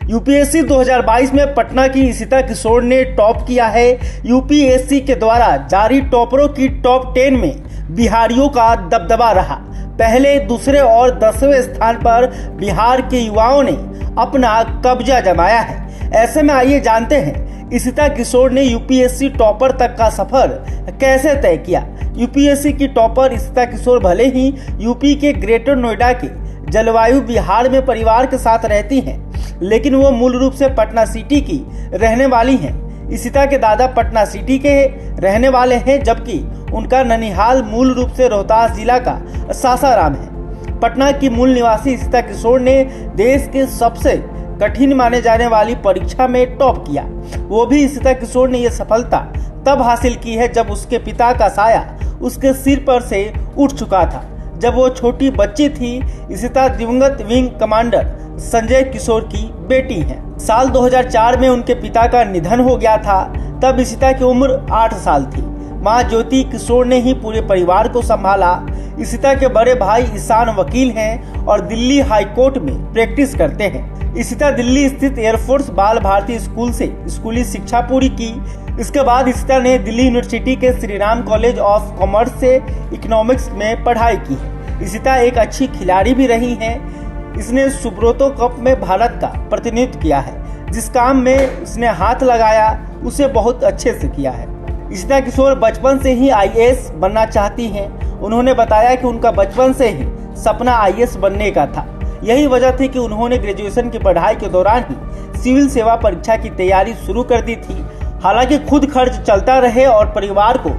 UPSC 2022 में पटना की इशिता किशोर ने टॉप किया है। यूपीएससी के द्वारा जारी टॉपरों की टॉप 10 में बिहारियों का दबदबा रहा। पहले, दूसरे और 10वें स्थान पर बिहार के युवाओं ने अपना कब्जा जमाया है। ऐसे में आइए जानते हैं इशिता किशोर ने यूपीएससी टॉपर तक का सफर कैसे तय किया। यूपीएससी की टॉपर इशिता किशोर भले ही यूपी के ग्रेटर नोएडा के जलवायु बिहार में परिवार के साथ रहती हैं, लेकिन वो मूल रूप से पटना सिटी की रहने वाली हैं। इशिता के दादा पटना सिटी के रहने वाले हैं, जबकि उनका ननिहाल मूल रूप से रोहतास जिला का सासाराम है। पटना की मूल निवासी इशिता किशोर ने देश के सबसे कठिन माने जाने वाली परीक्षा में टॉप किया। वो भी इशिता किशोर ने यह सफलता तब हासिल की है जब उसके पिता का साया उसके सिर पर से उठ चुका था। जब वो छोटी बच्ची थी, इशिता दिवंगत विंग कमांडर संजय किशोर की बेटी है। साल 2004 में उनके पिता का निधन हो गया था। तब इशिता की उम्र 8 साल थी। मां ज्योति किशोर ने ही पूरे परिवार को संभाला। इशिता के बड़े भाई ईशान वकील हैं और दिल्ली हाई कोर्ट में प्रैक्टिस करते हैं। इशिता दिल्ली स्थित एयरफोर्स बाल भारती स्कूल से स्कूली शिक्षा पूरी की। इसके बाद इशिता ने दिल्ली यूनिवर्सिटी के Shri Ram college of commerce से इकोनॉमिक्स में पढ़ाई की है। इशिता एक अच्छी खिलाड़ी भी रही हैं। इसने सुब्रोतो कप में भारत का प्रतिनिधित्व किया है। जिस काम में इसने हाथ लगाया उसे बहुत अच्छे से किया है। इशिता किशोर बचपन से ही आईएएस बनना चाहती हैं। उन्होंने बताया कि उनका बचपन से ही सपना आईएएस बनने का था। यही वजह थी कि उन्होंने ग्रेजुएशन की पढ़ाई के दौरान ही सिविल सेवा परीक्षा की तैयारी शुरू कर दी थी। हालांकि खुद खर्च चलता रहे और परिवार को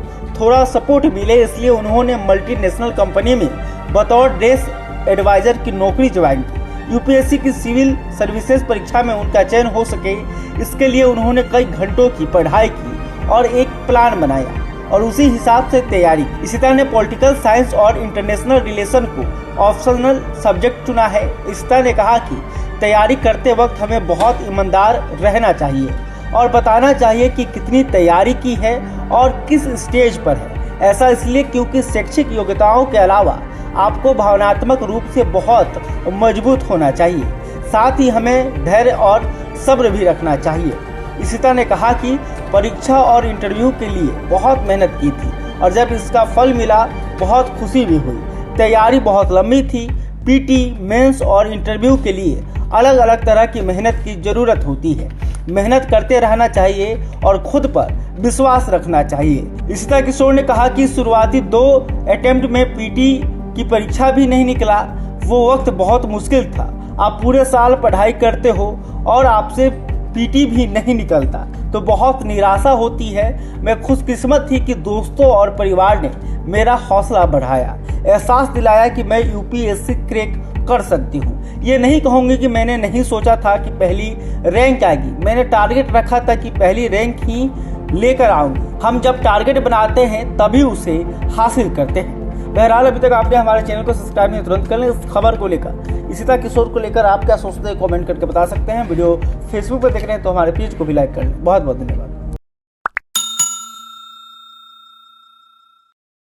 थोड़ा सपोर्ट मिले, इसलिए उन्होंने मल्टीनेशनल कंपनी में बतौर डेस्क एडवाइजर की नौकरी ज्वाइन की। यूपीएससी की सिविल सर्विसेज परीक्षा में उनका चयन हो सके, इसके लिए उन्होंने कई घंटों की पढ़ाई की और एक प्लान बनाया और उसी हिसाब से तैयारी की। इशिता ने पॉलिटिकल साइंस और इंटरनेशनल रिलेशन को ऑप्शनल सब्जेक्ट चुना है। इशिता ने कहा कि तैयारी करते वक्त हमें बहुत ईमानदार रहना चाहिए और बताना चाहिए कि कितनी तैयारी की है और किस स्टेज पर है। ऐसा इसलिए क्योंकि शैक्षिक योग्यताओं के अलावा आपको भावनात्मक रूप से बहुत मजबूत होना चाहिए। साथ ही हमें धैर्य और सब्र भी रखना चाहिए। इशिता ने कहा कि परीक्षा और इंटरव्यू के लिए बहुत मेहनत की थी और जब इसका फल मिला बहुत खुशी भी हुई। तैयारी बहुत लंबी थी। पीटी, मेंस और इंटरव्यू के लिए अलग अलग तरह की मेहनत की जरूरत होती है। मेहनत करते रहना चाहिए और खुद पर विश्वास रखना चाहिए। इशिता किशोर ने कहा कि शुरुआती 2 अटेम्प्ट में पीटी की परीक्षा भी नहीं निकला। वो वक्त बहुत मुश्किल था। आप पूरे साल पढ़ाई करते हो और आपसे पीटी भी नहीं निकलता तो बहुत निराशा होती है। मैं खुशकिस्मत थी कि दोस्तों और परिवार ने मेरा हौसला बढ़ाया, एहसास दिलाया कि मैं यूपीएससी क्रैक कर सकती हूँ। ये नहीं कहूँगी कि मैंने नहीं सोचा था कि पहली रैंक आएगी। मैंने टारगेट रखा था कि पहली रैंक ही लेकर आऊँगी। हम जब टारगेट बनाते हैं तभी उसे हासिल करते हैं। बहरहाल अभी तक आपने हमारे चैनल को सब्सक्राइब नहीं, तुरंत कर लें। इस खबर को लेकर, इशिता किशोर को लेकर आप क्या सोचते हैं कमेंट करके बता सकते हैं। वीडियो फेसबुक पर देख रहे हैं तो हमारे पेज को भी लाइक कर लें। बहुत बहुत धन्यवाद।